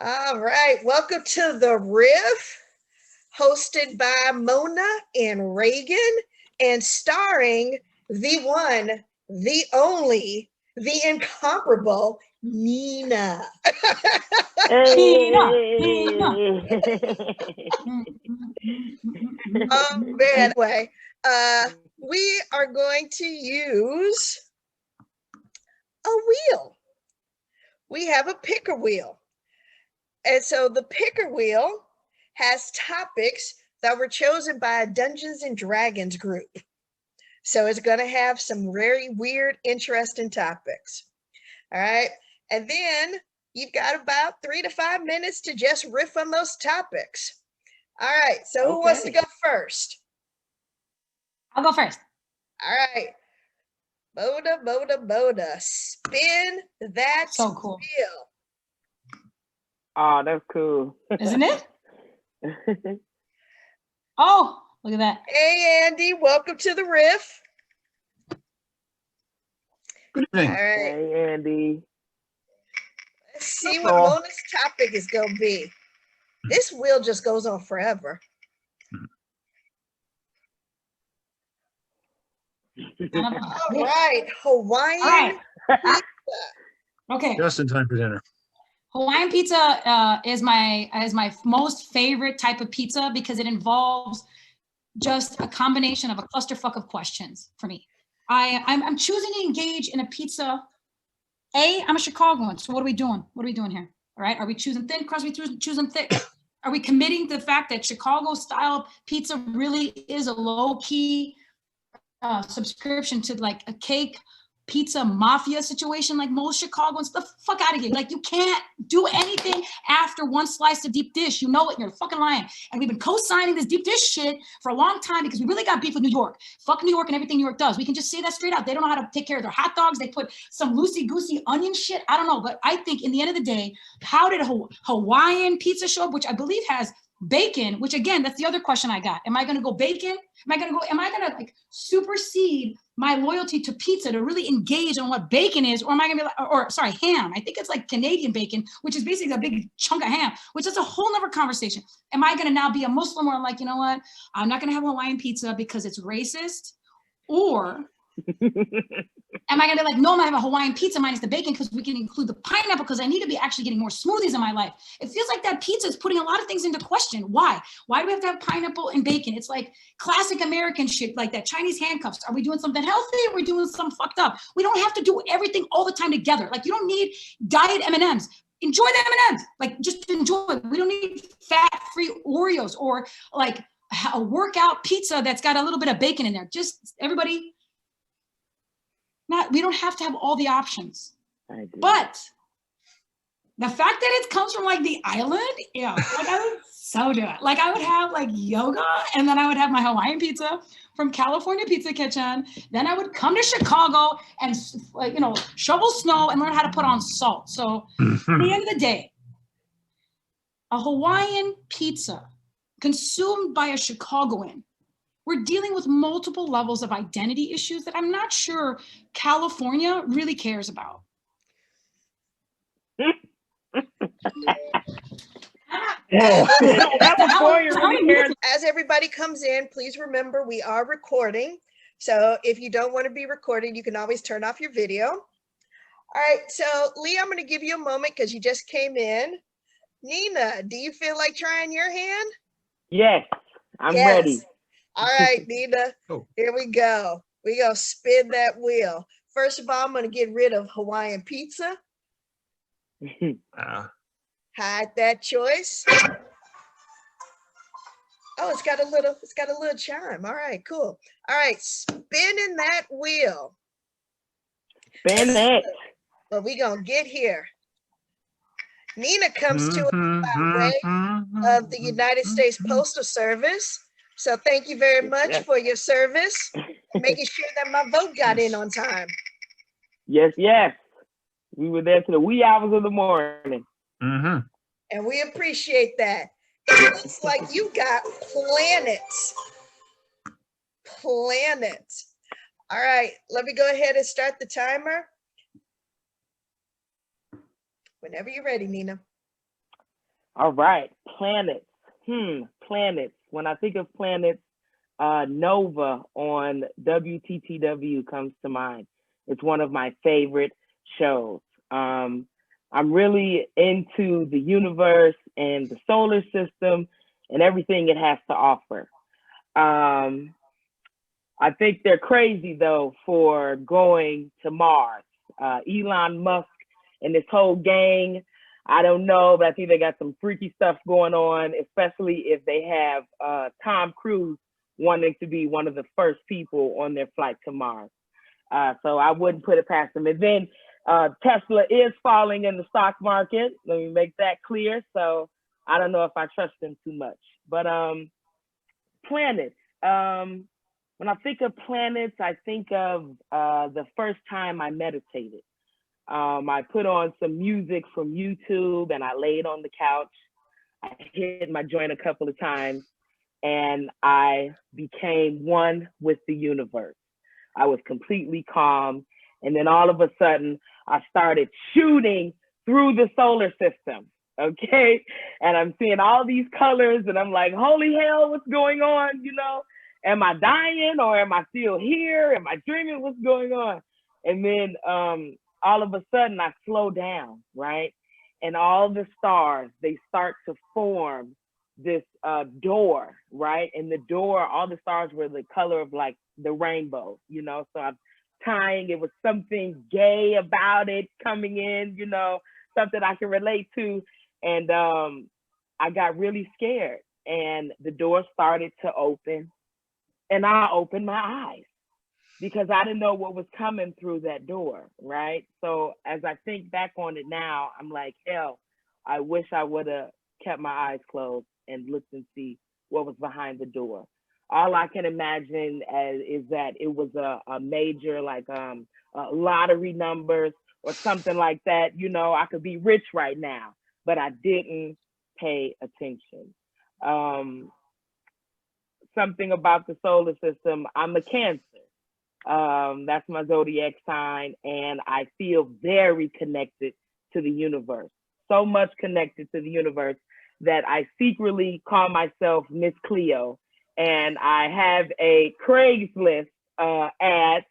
All right, welcome to the Riff, hosted by Mona and Reagan, and starring the one, the only, the incomparable Nina. Oh man, anyway, we are going to use a wheel. We have a picker wheel. And so the picker wheel has topics that were chosen by a Dungeons and Dragons group. So it's going to have some very weird, interesting topics. All right. And then you've got about 3 to 5 minutes to just riff on those topics. All right. So who wants to go first? I'll go first. All right. Boda, spin that so cool. wheel. Oh, that's cool. Isn't it? Oh, look at that. Hey, Andy, welcome to the Riff. Good evening. All right. Hey, Andy. Let's see what Mona's topic is going to be. This wheel just goes on forever. All right, Hawaiian pizza. Okay. Just in time for dinner. Hawaiian pizza is my most favorite type of pizza because it involves just a combination of a clusterfuck of questions for me. I'm choosing to engage in a pizza. I'm a Chicagoan, so what are we doing? What are we doing here? All right, are we choosing thin crust? Are we choosing thick? Are we committing to the fact that Chicago style pizza really is a low key subscription to like a cake pizza mafia situation like most Chicagoans? The fuck out of here. Like, you can't do anything after one slice of deep dish. You know it, you're fucking lying. And we've been co-signing this deep dish shit for a long time because we really got beef with New York. Fuck New York and everything New York does. We can just say that straight out. They don't know how to take care of their hot dogs. They put some loosey-goosey onion shit. I don't know. But I think in the end of the day, how did Hawaiian pizza show up, which I believe has bacon, which again, that's the other question I got. Am I going to go bacon? Am I going to like supersede my loyalty to pizza to really engage on what bacon is? Or am I going to be like, or sorry, ham. I think it's like Canadian bacon, which is basically a big chunk of ham, which is a whole nother conversation. Am I going to now be a Muslim where I'm like, you know what? I'm not going to have Hawaiian pizza because it's racist? Or am I going to be like, no, I'm going to have a Hawaiian pizza minus the bacon because we can include the pineapple because I need to be actually getting more smoothies in my life. It feels like that pizza is putting a lot of things into question. Why? Why do we have to have pineapple and bacon? It's like classic American shit, like that Chinese handcuffs. Are we doing something healthy or are we doing something fucked up? We don't have to do everything all the time together. Like, you don't need diet M&Ms. Enjoy the M&Ms. Like, just enjoy it. We don't need fat-free Oreos or like a workout pizza that's got a little bit of bacon in there. Just everybody... we don't have to have all the options, but the fact that it comes from like the island, yeah, like I would so do it. Like, I would have like yoga, and then I would have my Hawaiian pizza from California Pizza Kitchen. Then I would come to Chicago and, like, you know, shovel snow and learn how to put on salt. So at the end of the day, a Hawaiian pizza consumed by a Chicagoan, we're dealing with multiple levels of identity issues that I'm not sure California really cares about. As everybody comes in, please remember we are recording. So if you don't want to be recorded, you can always turn off your video. All right, so Lee, I'm going to give you a moment because you just came in. Nina, do you feel like trying your hand? Yes, I'm ready. All right, Nina, here we go. We gonna spin that wheel. First of all, I'm gonna get rid of Hawaiian pizza. Hide that choice. Oh, it's got a little chime. All right, cool. All right, spinning that wheel. Spin it. But we gonna get here. Nina comes to us by way of the United States Postal Service. So thank you very much for your service, making sure that my vote got in on time. Yes. We were there to the wee hours of the morning. And we appreciate that. It looks like you got planets. All right, let me go ahead and start the timer. Whenever you're ready, Nina. All right, planets. Planets. When I think of planets, Nova on WTTW comes to mind. It's one of my favorite shows. I'm really into the universe and the solar system and everything it has to offer. Um, I think they're crazy though for going to Mars. Elon Musk and this whole gang, I don't know, but I think they got some freaky stuff going on, especially if they have Tom Cruise wanting to be one of the first people on their flight to Mars. So I wouldn't put it past them. And then Tesla is falling in the stock market. Let me make that clear. So I don't know if I trust them too much. But planets. When I think of planets, I think of the first time I meditated. I put on some music from YouTube and I laid on the couch. I hit my joint a couple of times and I became one with the universe. I was completely calm. And then all of a sudden, I started shooting through the solar system. Okay. And I'm seeing all these colors and I'm like, holy hell, what's going on? You know, am I dying or am I still here? Am I dreaming? What's going on? And then all of a sudden I slow down, right? And all the stars, they start to form this door, right? And the door, all the stars were the color of like the rainbow, you know? So I'm tying, it was something gay about it coming in, you know, something I can relate to. And I got really scared and the door started to open and I opened my eyes because I didn't know what was coming through that door, right? So as I think back on it now, I'm like, hell, I wish I would have kept my eyes closed and looked and see what was behind the door. All I can imagine is that it was a major like lottery numbers or something like that. You know, I could be rich right now, but I didn't pay attention. Something about the solar system, I'm a Cancer. That's my zodiac sign, and I feel very connected to the universe. So much connected to the universe that I secretly call myself Miss Cleo, and I have a Craigslist ad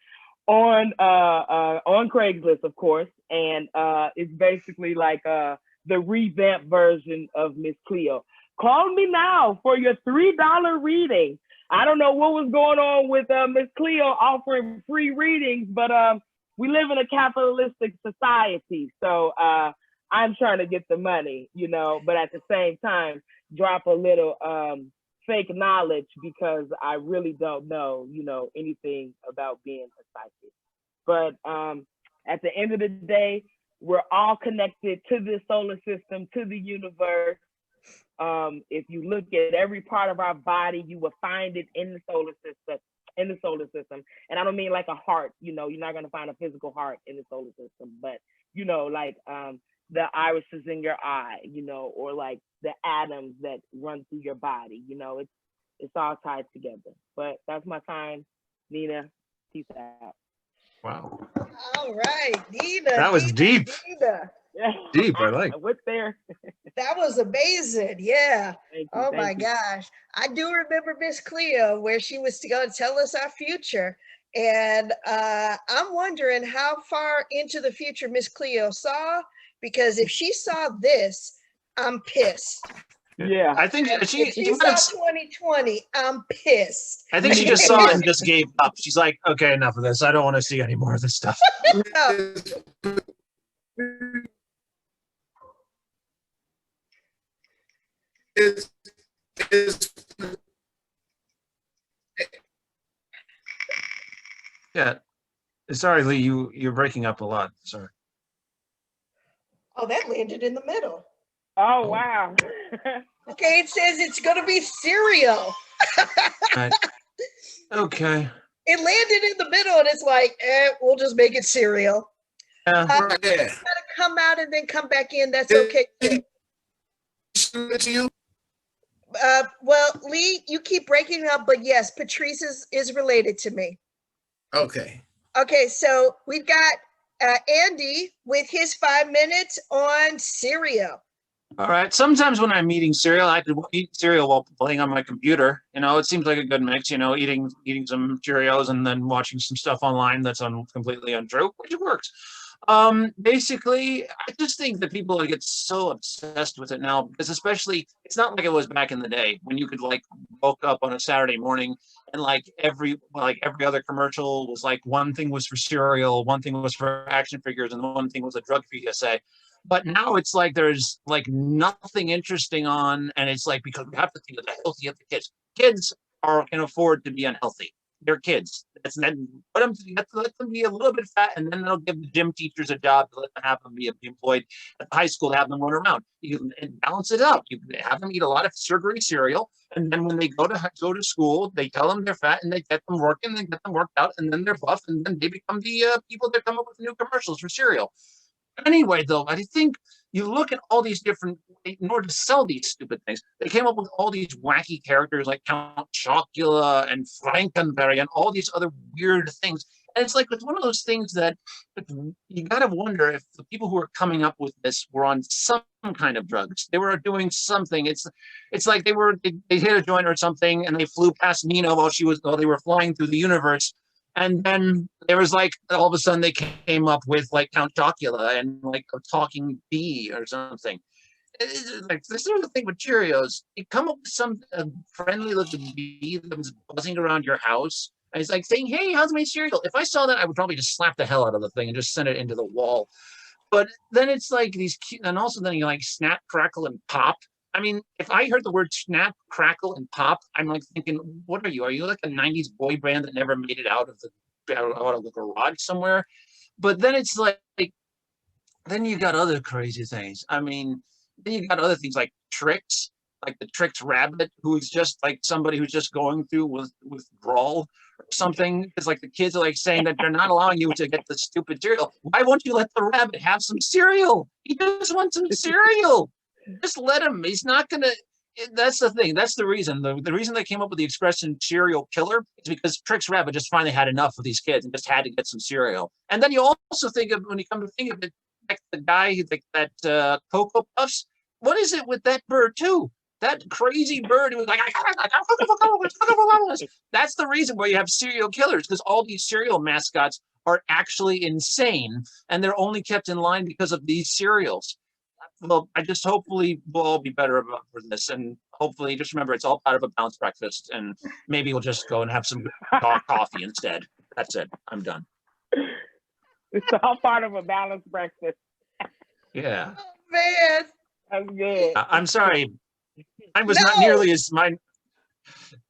on Craigslist, of course, and it's basically like the revamped version of Miss Cleo. Call me now for your $3 reading. I don't know what was going on with Miss Cleo offering free readings, but we live in a capitalistic society. So I'm trying to get the money, you know, but at the same time, drop a little fake knowledge because I really don't know, you know, anything about being a psychic. But at the end of the day, we're all connected to the solar system, to the universe. If you look at every part of our body, you will find it in the solar system. And I don't mean like a heart, you know, you're not going to find a physical heart in the solar system, but you know, like the irises in your eye, you know, or like the atoms that run through your body, you know, it's all tied together. But that's my time, Nina. Peace out. Wow. All right, Nina. That was deep. Nina. Deep, I like. What's there? That was amazing. Yeah. Thank you, Oh my thank you. gosh. I do remember Miss Cleo where she was going to tell us our future. And I'm wondering how far into the future Miss Cleo saw, because if she saw this, I'm pissed. Yeah. I think If she she saw 2020, I'm pissed. I think she just saw it and just gave up. She's like, okay, enough of this. I don't want to see any more of this stuff. Oh, It's Yeah. Sorry, Lee, you're breaking up a lot. Sorry. oh, that landed in the middle. Oh, wow. Okay, it says it's going to be cereal. Right. Okay. It landed in the middle and it's like, we'll just make it cereal. Yeah. right there. It's gotta come out and then come back in. That's okay. Shoot it to you. Well, Lee, you keep breaking up, but yes, Patrice is related to me. Okay. Okay, so we've got Andy with his 5 minutes on cereal. All right. Sometimes when I'm eating cereal, I could eat cereal while playing on my computer. It seems like a good mix. Eating some Cheerios and then watching some stuff online that's completely untrue, which works. Basically, I just think that people get so obsessed with it now because, especially, it's not like it was back in the day when you could like woke up on a Saturday morning and every other commercial was like one thing was for cereal, one thing was for action figures, and one thing was a drug PSA. But now it's like there's like nothing interesting on, and it's like because we have to think of the healthy of the kids. Kids can afford to be unhealthy. They're kids. Let them be a little bit fat, and then they'll give the gym teachers a job to let them have them be employed at the high school to have them run around. You can balance it up. You can have them eat a lot of sugary cereal, and then when they go to school, they tell them they're fat, and they get them working, they get them worked out, and then they're buff, and then they become the people that come up with new commercials for cereal. Anyway, though, I think you look at all these different, in order to sell these stupid things, they came up with all these wacky characters like Count Chocula and Frankenberry and all these other weird things. And it's one of those things that you got to wonder if the people who are coming up with this were on some kind of drugs. They were doing something. It's like they hit a joint or something and they flew past Nina while they were flying through the universe. And then there was like all of a sudden they came up with like Count Chocula and like a talking bee or something. Like this is the thing with Cheerios. You come up with some friendly looking bee that was buzzing around your house. And it's like saying, "Hey, how's my cereal?" If I saw that, I would probably just slap the hell out of the thing and just send it into the wall. But then it's like these, and also then you like snap, crackle, and pop. I mean, if I heard the word snap, crackle, and pop, I'm like thinking, what are you? Are you like a 90s boy band that never made it out of the garage somewhere? But then it's like then you got other crazy things. I mean, then you got other things like Tricks, like the Tricks rabbit, who is just like somebody who's just going through with withdrawal or something. It's like the kids are like saying that they're not allowing you to get the stupid cereal. Why won't you let the rabbit have some cereal? He just wants some cereal. Just let him. He's not gonna. That's the thing. That's the reason. The reason they came up with the expression "cereal killer" is because Trix Rabbit just finally had enough of these kids and just had to get some cereal. And then you also think of, when you come to think of it, like the guy that Cocoa Puffs. What is it with that bird too? That crazy bird who was like, that's the reason why you have serial killers, because all these cereal mascots are actually insane and they're only kept in line because of these cereals. Well, I just hopefully we'll all be better about for this, and hopefully just remember it's all part of a balanced breakfast, and maybe we'll just go and have some coffee instead. That's it. I'm done. It's all part of a balanced breakfast. Yeah. Oh, man. That's good. I'm sorry. I was not nearly as mine.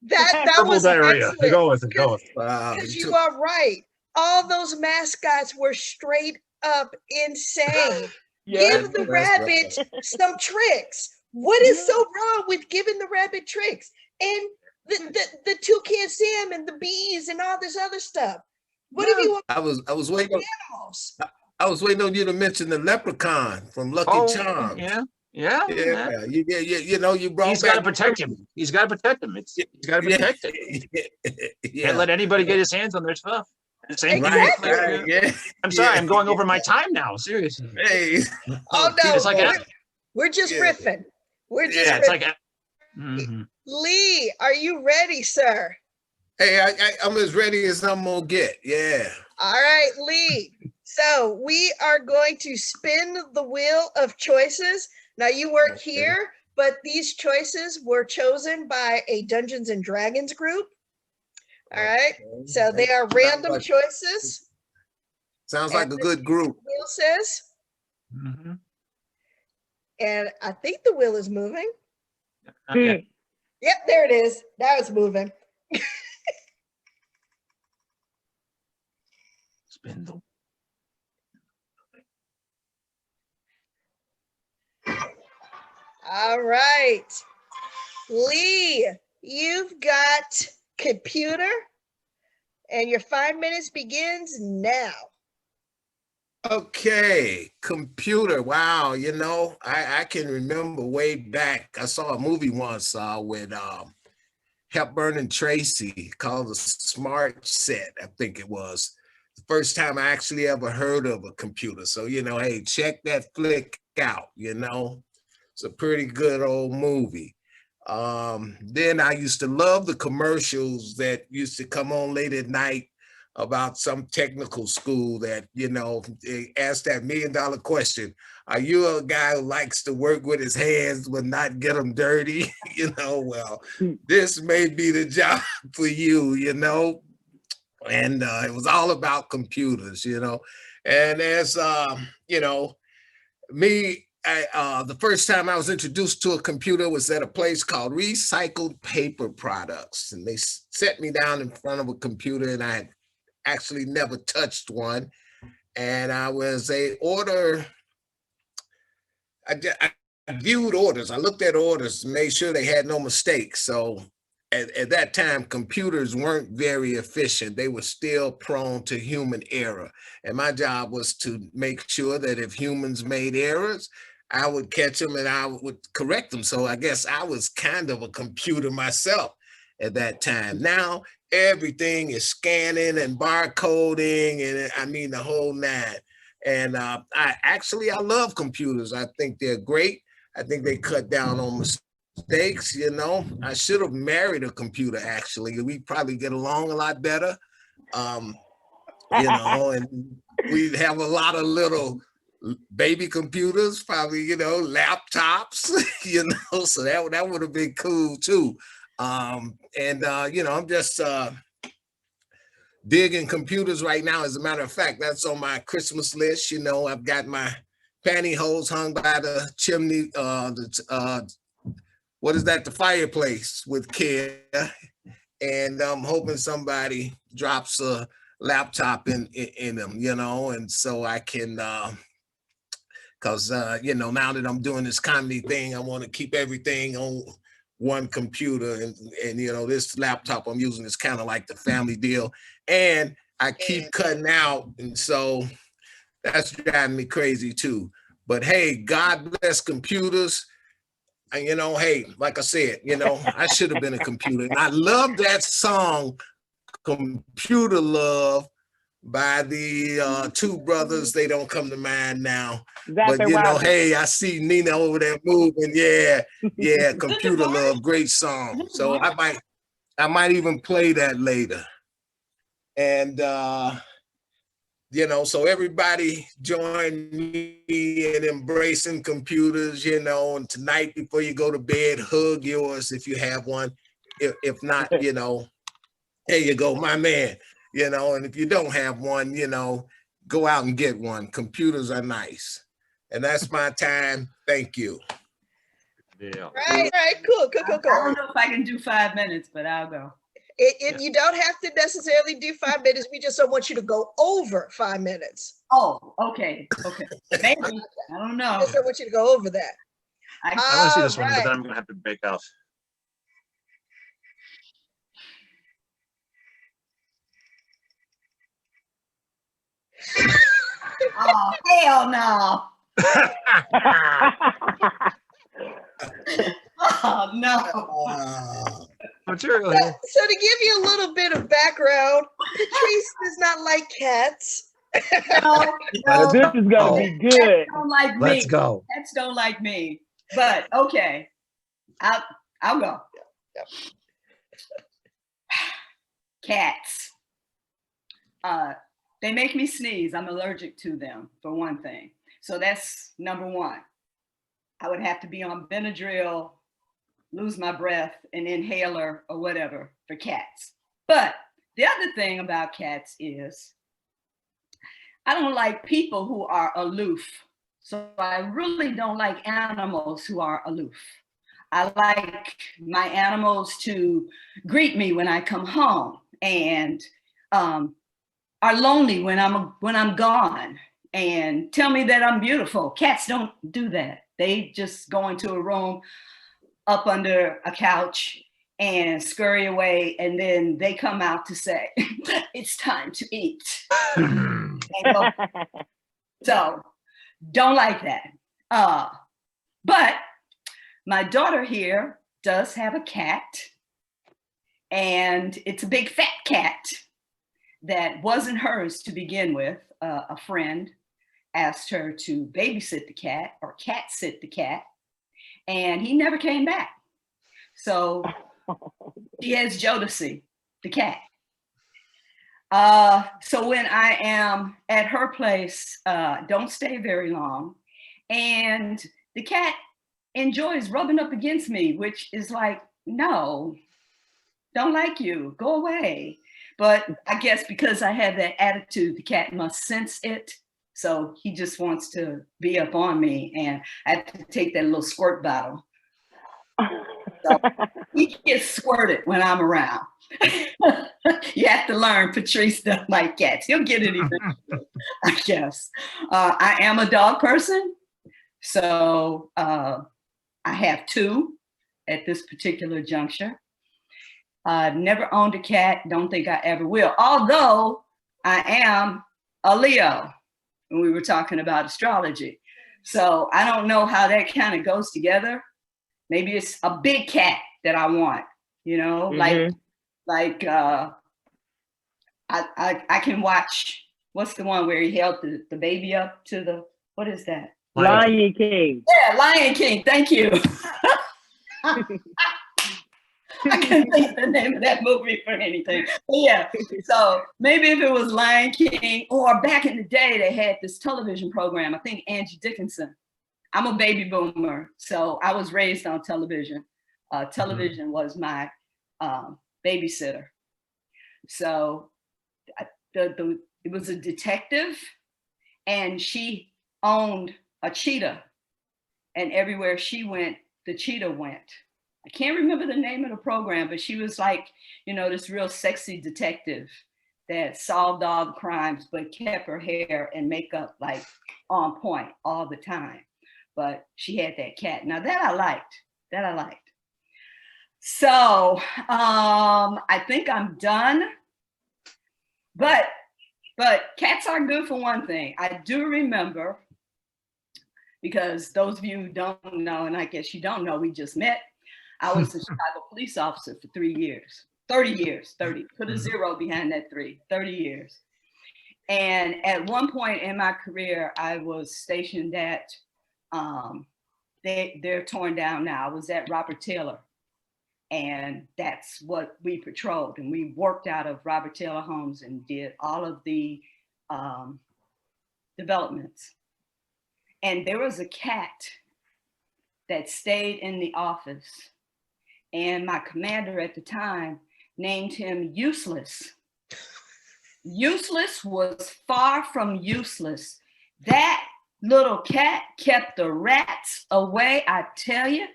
That was diarrhea. excellent. Go with it. Go with it. Wow. Because you are right. All those mascots were straight up insane. Yeah. Give the That's rabbit right. some tricks. What is so wrong with giving the rabbit tricks? And the toucan Sam and the bees and all this other stuff. What if you want I was waiting on, animals? I was waiting on you to mention the leprechaun from Lucky Charms. Yeah. Yeah, you know, you brought He's got to back protect him. He's got to protect him. He's got to protect it. Yeah. Can't let anybody get his hands on their stuff. Same thing with Right, yeah. I'm sorry, I'm going over my time now. Seriously. Hey. Oh no, It's like we're just Yeah. riffing. We're just yeah, riffing. it's like mhm. Lee, are you ready, sir? Hey, I'm as ready as I'm gonna get. Yeah. All right, Lee. So we are going to spin the wheel of choices. Now you work Okay. here, but these choices were chosen by a Dungeons and Dragons group. All right. So they are random choices. Sounds like a good group. Wheel says, Mhm. and I think the wheel is moving. Yeah. Yep, there it is. Now it's moving. Spin the All right. Lee, you've got computer, and your 5 minutes begins now. Okay, computer. Wow, you know, I can remember way back. I saw a movie once with Hepburn and Tracy called The Smart Set, I think it was. The first time I actually ever heard of a computer. So, you know, hey, check that flick out, you know. It's a pretty good old movie. Then I used to love the commercials that used to come on late at night about some technical school that, you know, they asked that $1 million question. Are you a guy who likes to work with his hands but not get them dirty? You know, well, this may be the job for you, you know? And it was all about computers, you know? And as, you know, the first time I was introduced to a computer was at a place called Recycled Paper Products. And they set me down in front of a computer, and I had actually never touched one. And I viewed orders. I looked at orders, made sure they had no mistakes. So at that time, computers weren't very efficient. They were still prone to human error. And my job was to make sure that if humans made errors, I would catch them and I would correct them. So I guess I was kind of a computer myself at that time. Now, everything is scanning and barcoding, and I mean the whole nine. And I love computers. I think they're great. I think they cut down on mistakes, you know. I should have married a computer, actually. We'd probably get along a lot better. You know, and we'd have a lot of little baby computers, probably, you know, laptops, you know, so that would have been cool too. You know, I'm just digging computers right now. As a matter of fact, that's on my Christmas list. You know, I've got my pantyhose hung by the chimney, what is that? The fireplace with care. And I'm hoping somebody drops a laptop in them, you know, and so I can, because, you know, now that I'm doing this comedy thing, I want to keep everything on one computer. And, you know, this laptop I'm using is kind of like the family deal. And I keep cutting out. And so that's driving me crazy too. But hey, God bless computers. And, you know, hey, like I said, you know, I should have been a computer. And I love that song, Computer Love, by the two brothers. They don't come to mind now. But, you know, hey, I see Nina over there moving. Yeah, Computer Love, great song. So I might even play that later. And, you know, so everybody join me in embracing computers, you know, and tonight before you go to bed, hug yours if you have one. If not, you know, there you go, my man, you know, and if you don't have one, you know, go out and get one. Computers are nice. And that's my time. Thank you. Yeah. Right, cool. I don't know if I can do 5 minutes, but I'll go. You don't have to necessarily do 5 minutes. We just don't want you to go over 5 minutes. Oh, okay. Maybe. I don't know. I just don't want you to go over that. I want to see this one, but then I'm going to have to bake off. Oh, hell no. Oh, no. Material. So to give you a little bit of background, Patrice does not like cats. No, this is gonna be good. Cats don't like me. Let's go. Cats don't like me. But okay, I'll go. Yep. Cats. They make me sneeze. I'm allergic to them, for one thing. So that's number one. I would have to be on Benadryl, lose my breath, an inhaler or whatever for cats. But the other thing about cats is I don't like people who are aloof. So I really don't like animals who are aloof. I like my animals to greet me when I come home and are lonely when I'm gone and tell me that I'm beautiful. Cats don't do that. They just go into a room up under a couch and scurry away, and then they come out to say, it's time to eat. So don't like that. But my daughter here does have a cat, and it's a big fat cat that wasn't hers to begin with. A friend asked her to babysit the cat or cat sit the cat. and he never came back. So she has Jodeci, the cat. So when I am at her place, don't stay very long. And the cat enjoys rubbing up against me, which is like, no, don't like you, go away. But I guess because I have that attitude, the cat must sense it. So he just wants to be up on me, and I have to take that little squirt bottle. So he gets squirted when I'm around. You have to learn Patrice doesn't like cats. He'll get it eventually, I guess. I am a dog person. So I have 2 at this particular juncture. I've never owned a cat. Don't think I ever will. Although I am a Leo, when we were talking about astrology. So I don't know how that kind of goes together. Maybe it's a big cat that I want, you know, like I can watch, what's the one where he held the baby up to the, what is that? Lion King. Yeah, Lion King. Thank you. I couldn't think of the name of that movie for anything. But yeah, so maybe if it was Lion King, or back in the day, they had this television program, I think Angie Dickinson. I'm a baby boomer, so I was raised on television. Television was my babysitter. So it was a detective, and she owned a cheetah, and everywhere she went, the cheetah went. I can't remember the name of the program, but she was like, you know, this real sexy detective that solved all the crimes, but kept her hair and makeup like on point all the time. But she had that cat. Now that I liked. So I think I'm done. But cats are good for one thing. I do remember, because those of you who don't know, and I guess you don't know, we just met. I was a Chicago police officer for 3 years, 30 years, 30, put a 0 behind that 3, 30 years. And at one point in my career, I was stationed at, they're torn down now. I was at Robert Taylor, and that's what we patrolled. And we worked out of Robert Taylor homes and did all of the developments. And there was a cat that stayed in the office, and my commander at the time named him Useless. Useless was far from useless. That little cat kept the rats away, I tell you.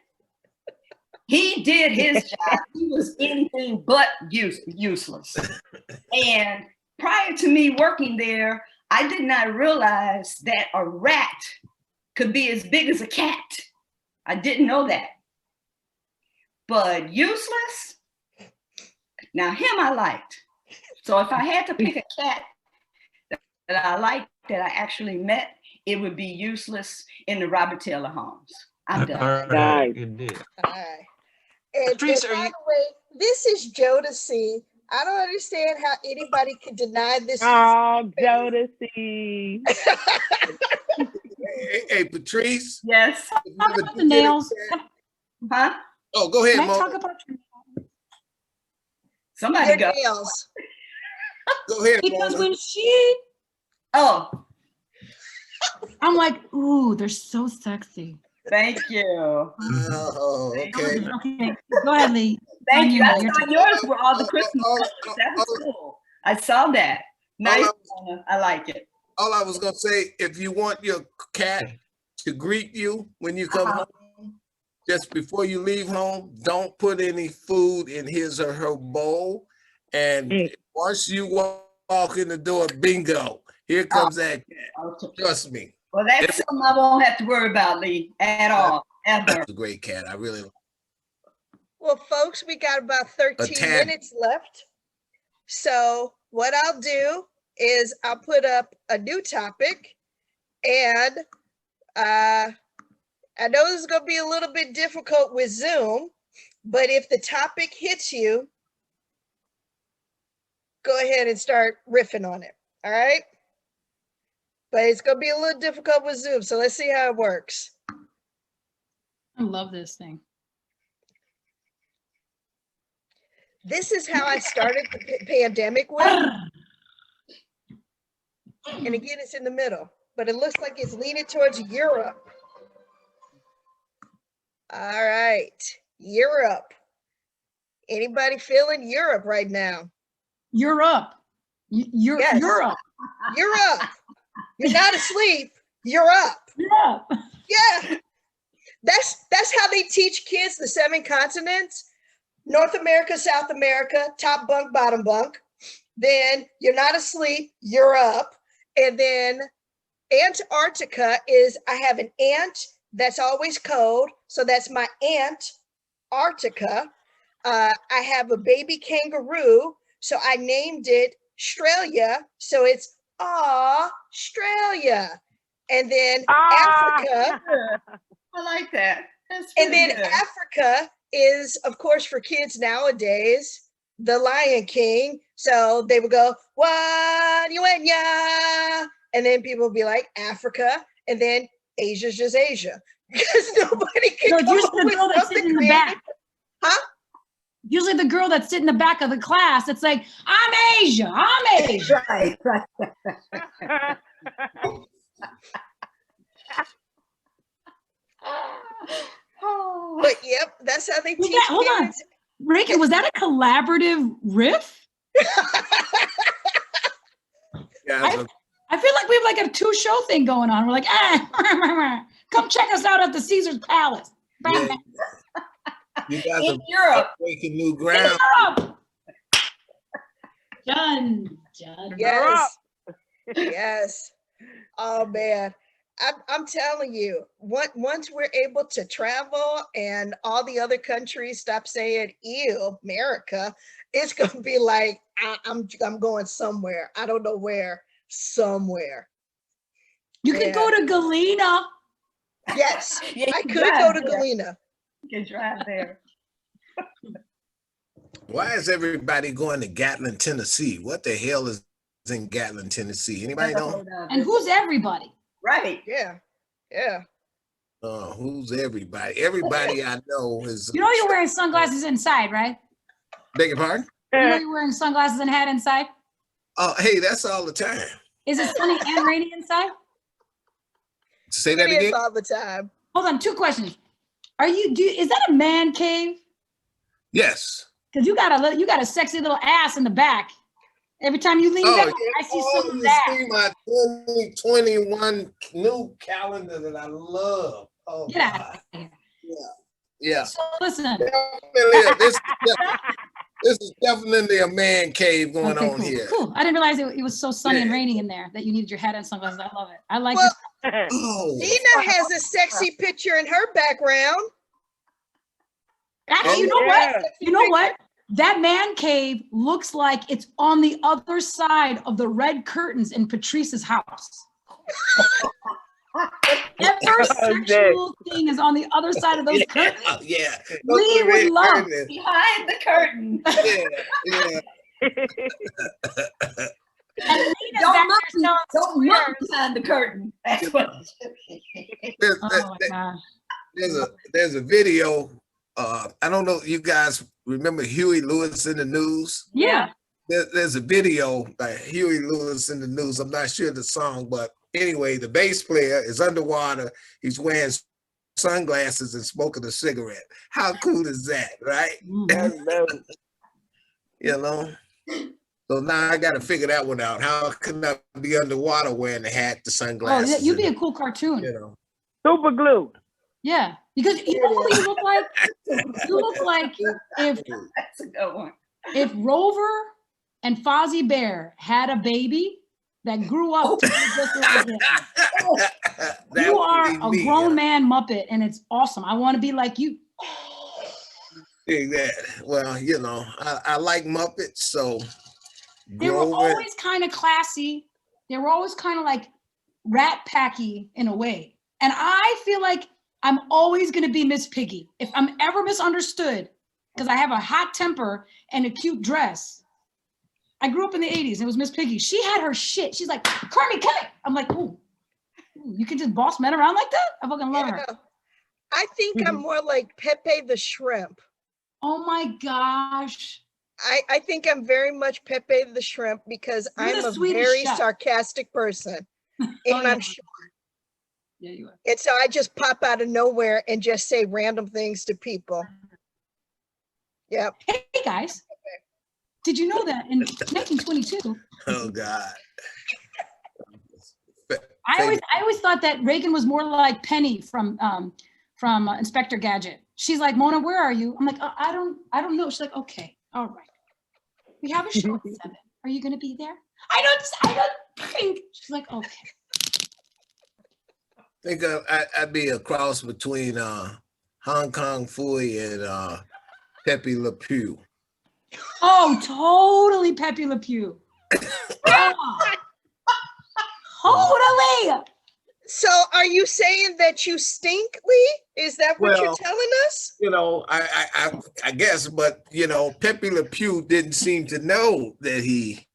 He did his job. He was anything but useless. And prior to me working there, I did not realize that a rat could be as big as a cat. I didn't know that. But Useless, now him I liked. So if I had to pick a cat that I liked, that I actually met, it would be Useless in the Robert Taylor homes. I'm done. All right, good deal. All right. And Patrice, by are you? the way, this is Jodeci. I don't understand how anybody could deny this. Oh, Jodeci. Hey, Patrice. Yes. if you Talk ever about do the get a nails. cat- Huh? Oh, go ahead, Can I Mo. talk about your Somebody Your go. nails. Go ahead, because Mona. when she, Oh, I'm like, ooh, they're so sexy. thank you. Oh, okay. Okay, go ahead, Lee. Thank you. I Your saw turn. yours were all the Christmas all- colors. That was cool. I saw that. Nice. I like it. All I was gonna say, if you want your cat to greet you when you come home, just before you leave home, don't put any food in his or her bowl. And once you walk in the door, bingo, here comes that cat. Okay. Trust me, Well, that's something I won't have to worry about, Lee, at all, ever. it's a great cat. I really Well, folks, we got about 13 tad. minutes left. So what I'll do is I'll put up a new topic, and I know this is going to be a little bit difficult with Zoom, but if the topic hits you, go ahead and start riffing on it. All right. But it's going to be a little difficult with Zoom. So let's see how it works. I love this thing. This is how I started the pandemic with. And again, it's in the middle, but it looks like it's leaning towards Europe. All right, Europe. Anybody feeling Europe right now? Europe. You're Yes. Europe. Europe. You're not asleep. You're up. Europe. Yeah. That's how they teach kids the 7 continents. North America, South America, top bunk, bottom bunk. Then you're not asleep, you're up. And then Antarctica is, I have an ant that's always cold. So that's my Antarctica. I have a baby kangaroo. So I named it Australia. So it's Australia. And then Africa. I like that. That's And really then good. Africa is, of course, for kids nowadays, the Lion King. So they would go, Wanyuenya. And then people would be like, Africa. And then Asia's just Asia. Because nobody can So come usually up the with girl that's something sitting in the creative. back. Huh? Usually the girl that's sitting in the back of the class, it's like, I'm Asia, I'm Asia. Right, right. Oh. But yep, that's how they Was teach that- hold on. kids. Reagan, was that a collaborative riff? Guys, I feel like we have like a 2-show thing going on. We're like, come check us out at the Caesar's Palace. yeah, you guys In are Europe. breaking new In ground. Europe. Done. Yes. Yes. Oh man. I'm telling you, once we're able to travel and all the other countries stop saying "ew, America," it's gonna be like I'm going somewhere. I don't know where. Somewhere. You could go to Galena. Yes, Yeah, you I can could drive go to there. Galena. You can drive there. Why is everybody going to Gatlin, Tennessee? What the hell is in Gatlin, Tennessee? Anybody Never know? heard of And it. who's everybody? Right. Yeah, yeah. Who's everybody? Everybody I know is. You know you're wearing sunglasses inside, right? Beg your pardon? You know you're wearing sunglasses and hat inside? Oh, hey, that's all the time. Is it sunny and rainy inside? Say that It is again. all the time. Hold on, 2 questions. Is that a man cave? Yes. Because you got a sexy little ass in the back. Every time you lean back, I see some of you that. see my 2021 new calendar that I love. Oh, Get out God. of here. Yeah. So listen. Definitely, this is definitely a man cave going Okay, on cool. here. Cool. I didn't realize it was so sunny and Yeah. rainy in there that you needed your hat and sunglasses. I love it. I like Well, this. Oh, Dina has a sexy picture in her background. Actually, you know what? You know what? That man cave looks like it's on the other side of the red curtains in Patrice's house. Whatever sexual thing is on the other side of those curtains. yeah. We would love. Behind the curtain. Yeah. And Nina's Don't back look, there selling don't look squares. behind the curtain. That's what. Oh my gosh. There's a video. I don't know. You guys remember Huey Lewis in the News? Yeah. There's a video by Huey Lewis in the News. I'm not sure the song, but anyway, the bass player is underwater. He's wearing sunglasses and smoking a cigarette. How cool is that, right? Mhm. You know. So now I got to figure that one out. How can I be underwater wearing the hat, the Oh, sunglasses? yeah, you'd be a and, cool cartoon. you know. Super glue. Yeah, because you know what you look like? You look like That's a good one. if Rover and Fozzie Bear had a baby that grew up to be just like him. That You would are be a me, grown man Muppet, and it's awesome. I want to be like you. Exactly. Well, you know, I like Muppets, so They were Grover- always kind of classy. They were always kind of like Rat Packy in a way. And I feel like I'm always going to be Miss Piggy. If I'm ever misunderstood, because I have a hot temper and a cute dress. I grew up in the 80s. It was Miss Piggy. She had her shit. She's like, Kermit, come here. I'm like, ooh, you can just boss men around like that? I fucking love her. Yeah. I think I'm more like Pepe the Shrimp. Oh my gosh. I think I'm very much Pepe the Shrimp because You're I'm the a Swedish very chef. sarcastic person. Oh, And yeah. I'm sure. Yeah, you are. And so I just pop out of nowhere and just say random things to people. Yep. Hey guys, did you know that in 1922, Oh God. I always thought that Reagan was more like Penny from Inspector Gadget. She's like, Mona, where are you? I'm like, I don't know. She's like, okay, all right. We have a show at 7. Are you gonna be there? I don't think. She's like, okay. I think I'd be a cross between Hong Kong Fooey and Pepe Le Pew. Oh, totally Pepe Le Pew. Oh, totally. So are you saying that you stink, Lee? Is that what you're Well, telling us? You know, I guess, but you know, Pepe Le Pew didn't seem to know that he,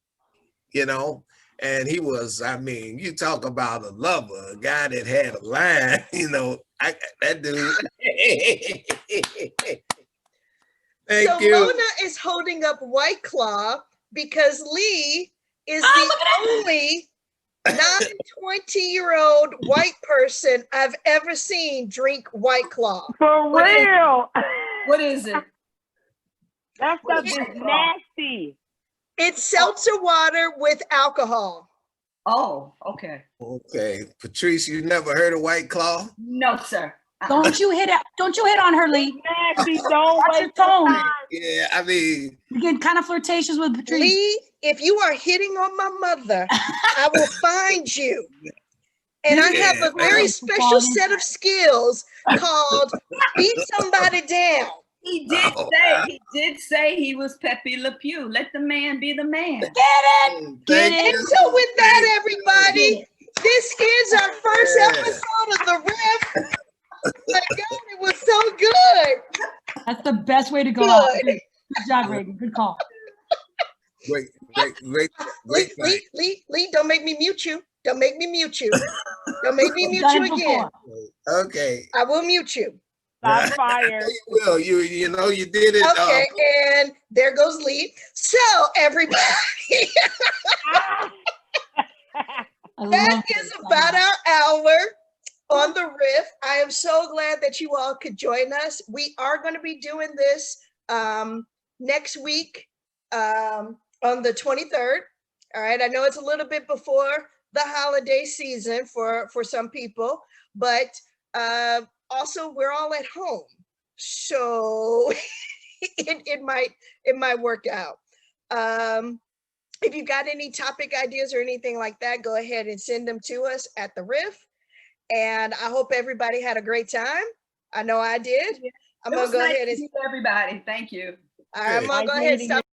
you know, and he was, I mean, you talk about a lover, a guy that had a line, you know, that dude. Thank So you. Mona is holding up White Claw because Lee is Oh, the look at that. only non-20-year-old white person I've ever seen drink White Claw. For What is- real. What is it? That stuff is nasty. It's seltzer water with alcohol. Oh, okay. Okay, Patrice, you never heard of White Claw? No, sir. Don't you hit on her, Lee. Nasty. Don't Watch your waste your tone. time. Yeah, I mean, You're getting kind of flirtatious with Patrice. Lee, if you are hitting on my mother, I will find you. And I have a very Yeah, special set of skills called beat somebody down. He did Oh, say he was Pepe Le Pew. Let the man be the man. Get it? Get thank it? And you. so with that, Thank everybody, this is our first Yeah. episode of the Riff. My God, it was so good. That's the best way to go out. Good. Good job, Reagan. Good call. Great fight. Lee, don't make me mute you. Don't make me mute you. Don't make me mute Done you it again. before. Okay. I will mute you. Shots fired. You will. You know you did it. Okay, and there goes Lee. So everybody, I that love is this. about our hour on the Riff. I am so glad that you all could join us. We are going to be doing this next week on the 23rd. All right, I know it's a little bit before the holiday season for some people, but also we're all at home, so it might work out. If you've got any topic ideas or anything like that, go ahead and send them to us at the Riff. And I hope everybody had a great time. I know I did. I'm It gonna was go nice ahead to and meet everybody. Thank you. I'm gonna Nice go ahead and meeting stop.